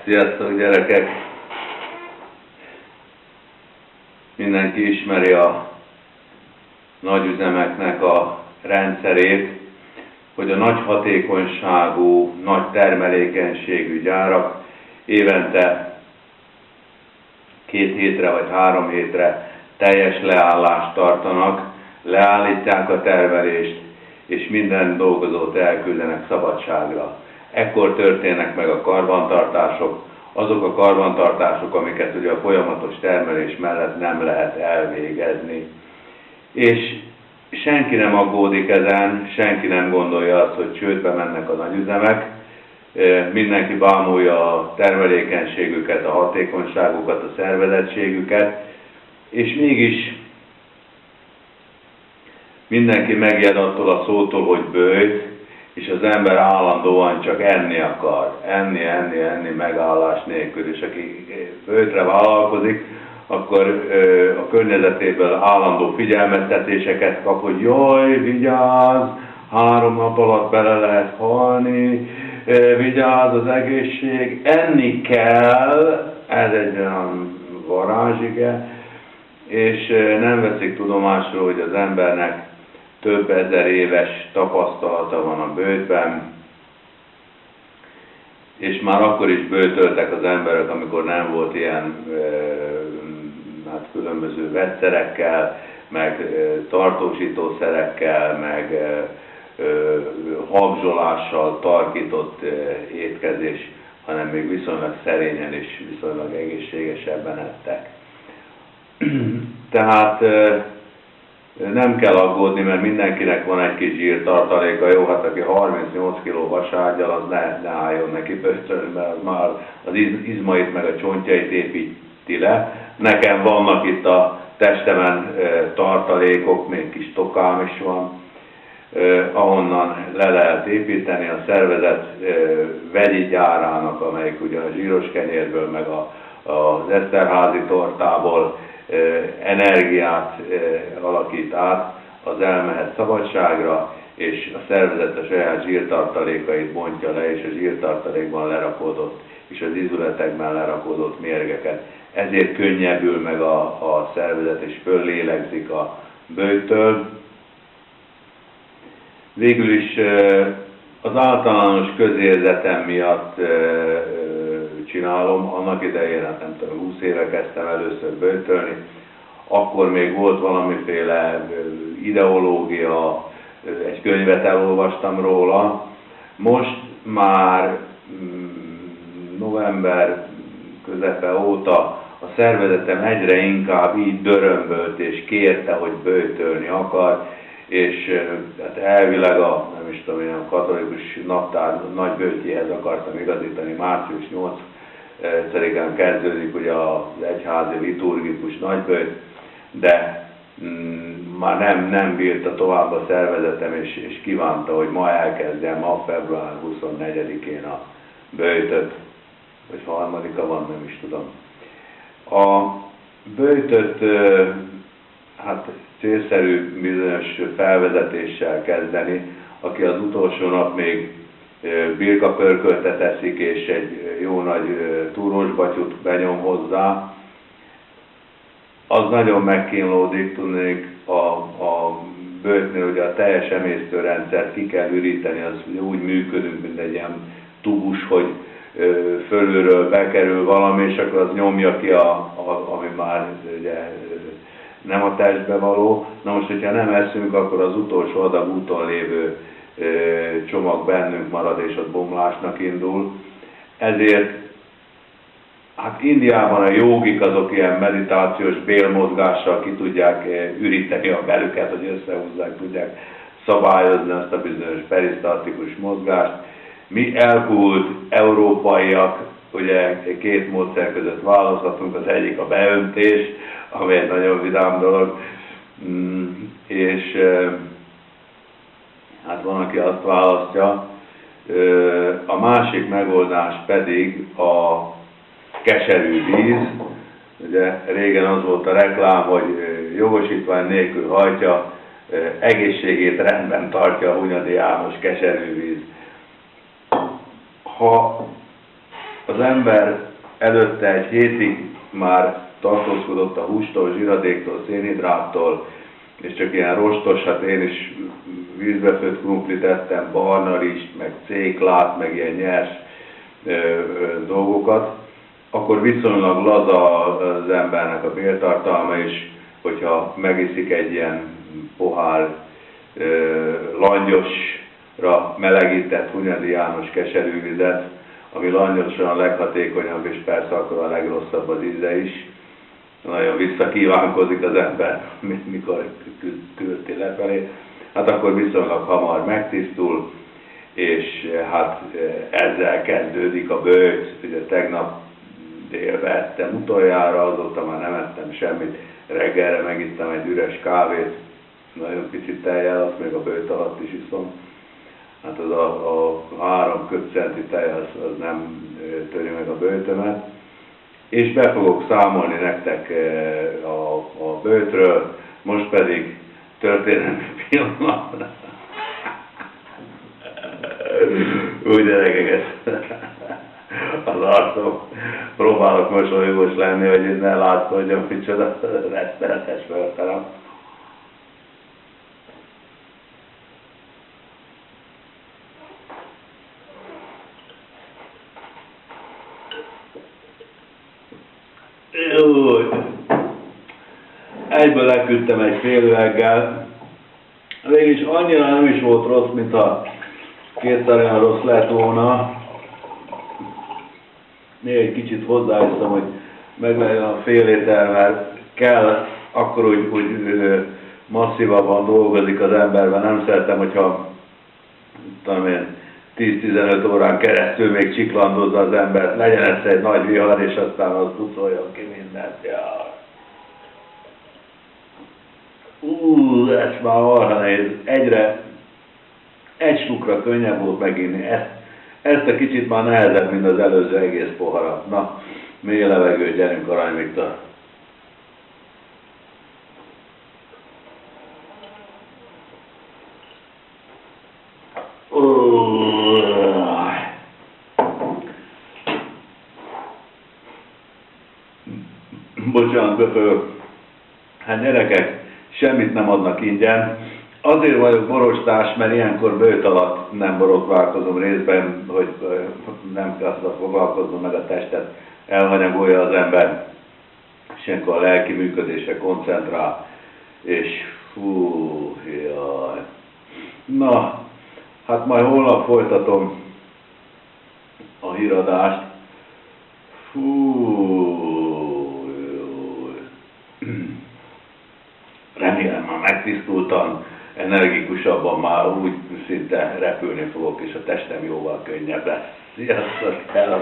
Sziasztok gyerekek! Mindenki ismeri a nagyüzemeknek a rendszerét, hogy a nagy hatékonyságú, nagy termelékenységű gyárak évente 2 hétre vagy 3 hétre teljes leállást tartanak, leállítják a termelést, és minden dolgozót elküldenek szabadságra. Ekkor történnek meg a karbantartások, azok a karbantartások, amiket ugye a folyamatos termelés mellett nem lehet elvégezni. És senki nem aggódik ezen, senki nem gondolja azt, hogy csődbe mennek a nagyüzemek, mindenki bámulja a termelékenységüket, a hatékonyságukat, a szervezettségüket, és mégis mindenki megijed attól a szótól, hogy bőjt, és az ember állandóan csak enni akar, enni megállás nélkül, és aki bőjtre vállalkozik, akkor a környezetéből állandó figyelmeztetéseket kap, hogy jaj, vigyázz, 3 nap alatt bele lehet halni, vigyázz az egészség, enni kell, ez egy olyan varázsige, és nem veszik tudomásul, hogy az embernek több ezer éves tapasztalata van a bőjtben, és már akkor is bőjtöltek az emberek, amikor nem volt ilyen különböző vegyszerekkel, meg tartósítószerekkel, meg habzsolással tarkított étkezés, hanem még viszonylag szerényen és viszonylag egészségesebben ettek. Tehát nem kell aggódni, mert mindenkinek van egy kis zsírtartaléka. Jó, hát aki 38 kg vasárgyal, az ne álljon neki bőjtölni, mert már az izmait meg a csontjait építi le. Nekem vannak itt a testemen tartalékok, még kis tokám is van, ahonnan le lehet építeni a szervezet vegyi gyárának, amelyik ugye a zsíros kenyérből, meg az Eszterházi tortából energiát alakít át, az elmehet szabadságra, és a szervezet a saját zsírtartalékait bontja le, és a zsírtartalékban lerakódott, és az izületekben lerakódott mérgeket. Ezért könnyebbül meg a szervezet, és föllélegzik a bőjtől. Végül is az általános közérzetem miatt csinálom, annak idején, hát nem tudom, 20 éve kezdtem először bőjtölni, akkor még volt valamiféle ideológia, egy könyvet elolvastam róla, most már november közepe óta a szervezetem egyre inkább így dörömbölt és kérte, hogy bőjtölni akar, és hát elvileg nem is tudom, a katolikus naptár nagy bőjtjéhez akartam igazítani, március 8-án kezdődik ugye az egyházi liturgikus nagybőjt, de már nem bírta tovább a szervezetem, és kívánta, hogy ma elkezdjem, ma február 24-én a bőjtöt, vagy 3-a van, nem is tudom. A bőjtöt hát célszerű bizonyos felvezetéssel kezdeni, aki az utolsó nap még birkapörköltet eszik, és egy jó nagy túrósbatyút benyom hozzá, az nagyon megkínlódik, tudnék, a bőjtnél ugye a teljes emésztőrendszert ki kell üríteni, az ugye úgy működünk, mint egy ilyen tubus, hogy fölülről bekerül valami, és akkor az nyomja ki, ami már ugye nem a testbe való. Na most, hogyha nem eszünk, akkor az utolsó adag úton lévő csomag bennünk marad, és ott bomlásnak indul. Ezért hát Indiában a jógik azok ilyen meditációs bélmozgással ki tudják üríteni a belüket, hogy összehúzzák, tudják szabályozni azt a bizonyos perisztaltikus mozgást. Mi elpuhult európaiak ugye 2 módszer között választhatunk, az egyik a beöntés, ami egy nagyon vidám dolog, és hát van, aki azt választja. A másik megoldás pedig a keserű víz. Ugye régen az volt a reklám, hogy jogosítvány nélkül hajtja, egészségét rendben tartja a Hunyadi János keserű víz. Ha Az ember előtte egy hétig már tartózkodott a hústól, zsiradéktól, szénhidráttól, és csak ilyen rostos, hát én is vízbefőtt krumplit ettem, barna rizst, meg céklát, meg ilyen nyers dolgokat, akkor viszonylag laza az embernek a béltartalma is, hogyha megiszik egy ilyen pohár langyosra melegített Hunyadi János keserű vizet, ami langyosra a leghatékonyabb, és persze akkor a legrosszabb az íze is. Nagyon visszakívánkozik az ember, mikor küldi lefelé. Hát akkor viszonylag hamar megtisztul, és hát ezzel kezdődik a bőjt. Ugye tegnap délbe ettem utoljára, azóta már nem ettem semmit. Reggelre megittem egy üres kávét, nagyon picit tejjel, azt még a bőjt alatt is iszom. Hát az a 3 köbcenti tej az nem töri meg a bőjtömet. És be fogok számolni nektek a bőjtről, most pedig történelmi pillanat. Úgy gyerekeket, az arcom. Próbálok mosolygós lenni, hogy én ne látszódjon, micsoda rettenetes förtelem. Egyből leküldtem egy fél üveggel. Végülis annyira nem is volt rossz, mintha kétszer olyan rossz lett volna. Még egy kicsit hozzáiszom, hogy meglegyen a fél liter, mert kell, akkor úgy masszívabban dolgozik az emberben. Nem szeretem, hogyha tudom én, 10-15 órán keresztül még csiklandozza az ember, legyen ez egy nagy vihar, és aztán az pucoljon ki mindent. Ja. Ez már marha nehéz. Egy slukra könnyebb volt meginni. Ezt a kicsit már nehezebb, mint az előző egész poharat. Na, mély levegő, gyerünk Arany Viktor. Bocsánat, befők. Hát gyerekek, semmit nem adnak ingyen. Azért vagyok borostás, mert ilyenkor bőjt alatt nem borotválkozom részben, hogy nem kell foglalkoznom, meg a testet elhanyagolja az ember, és ilyenkor a lelki működésre koncentrál, és fú, jaj. Na, hát majd holnap folytatom a híradást. Remélem már megtisztultan, energikusabban már úgy szinte repülni fogok, és a testem jóval könnyebb lesz. Sziasztok! Hello!